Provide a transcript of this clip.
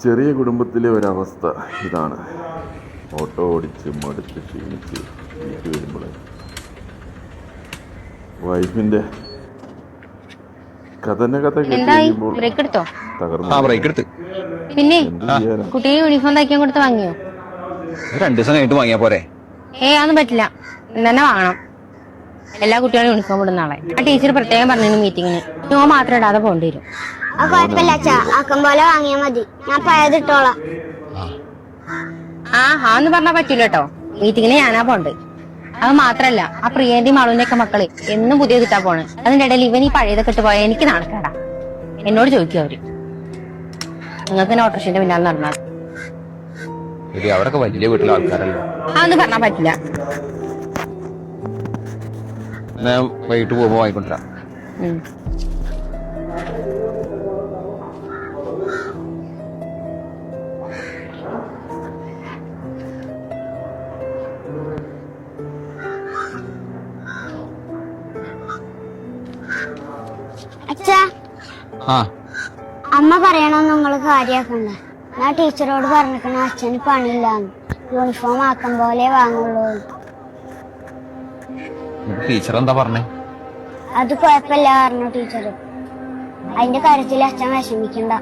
ചെറിയ കുടുംബത്തിലെ ഒരവസ്ഥ ഇതാണ്. ഓട്ടോ ഓടിച്ച് മടുത്ത് ക്ഷീണിച്ച് വീട്ടിൽ വരുമ്പോൾ വൈഫിൻ്റെ കഥന കഥ കേൾക്കുമ്പോൾ തകർന്നു. പിന്നെ കുട്ടിയെ യൂണിഫോം തയ്ക്കാൻ കൊടുത്ത് വാങ്ങിയോ? 2 ദിവസം കഴിഞ്ഞിട്ട് വാങ്ങിയാ പോരെ? അതൊന്നും പറ്റില്ല, ഇന്ന് തന്നെ വാങ്ങണം. എല്ലാ കുട്ടികളും യൂണിഫോം ഇടുന്ന ആളെ ആ ടീച്ചർ പ്രത്യേകം പറഞ്ഞു മീറ്റിങ്ങിന് യൂണിഫോം മാത്രം ഇടാതെ പോകേണ്ടി വരും. ആക്കം പോലെ വാങ്ങിയാ മതി, ഞാൻ പഴയതിട്ടോളാം. എന്ന് പറഞ്ഞാ പറ്റൂല കേട്ടോ, മീറ്റിങ്ങിന് ഞാനാ പോണ്ട്. അത് മാത്രല്ല, ആ പ്രിയന്റെയും മാളുവിന്റെ ഒക്കെ മക്കള് എന്നും പുതിയതിട്ടാ പോണ്. അതിന്റെ ഇടയിൽ ഇവൻ ഈ പഴയതൊക്കെ ഇട്ട് പോയാൽ എനിക്ക് നാണക്കേടാ. എന്നോട് ചോദിക്കും അവര്, നിങ്ങൾക്ക് തന്നെ ഓട്ടോറിക്ഷന്റെ പിന്നാലെ നടന്നാൽ അവരൊക്കെ വലിയ വീട്ടിലെ ആൾക്കാരല്ലേ. അതൊന്നും പറഞ്ഞാ പറ്റില്ല. വൈകിട്ട് പോകുമ്പോ വാങ്ങിക്കൊണ്ടിരാ. അച്ഛാ, അമ്മ പറയണമെന്ന് നിങ്ങള് കാര്യാക്കണ്ട. ഞാൻ ടീച്ചറോട് പറഞ്ഞിരിക്കണ അച്ഛന് പണിയില്ലാന്ന്, യൂണിഫോം ആക്കം പോലെ വാങ്ങുള്ളൂ. ടീച്ചർ എന്താ പറഞ്ഞേ? അത് കുഴപ്പമില്ല പറഞ്ഞു ടീച്ചർ. അതിന്റെ കാര്യത്തിൽ അച്ഛൻ വിഷമിക്കണ്ട.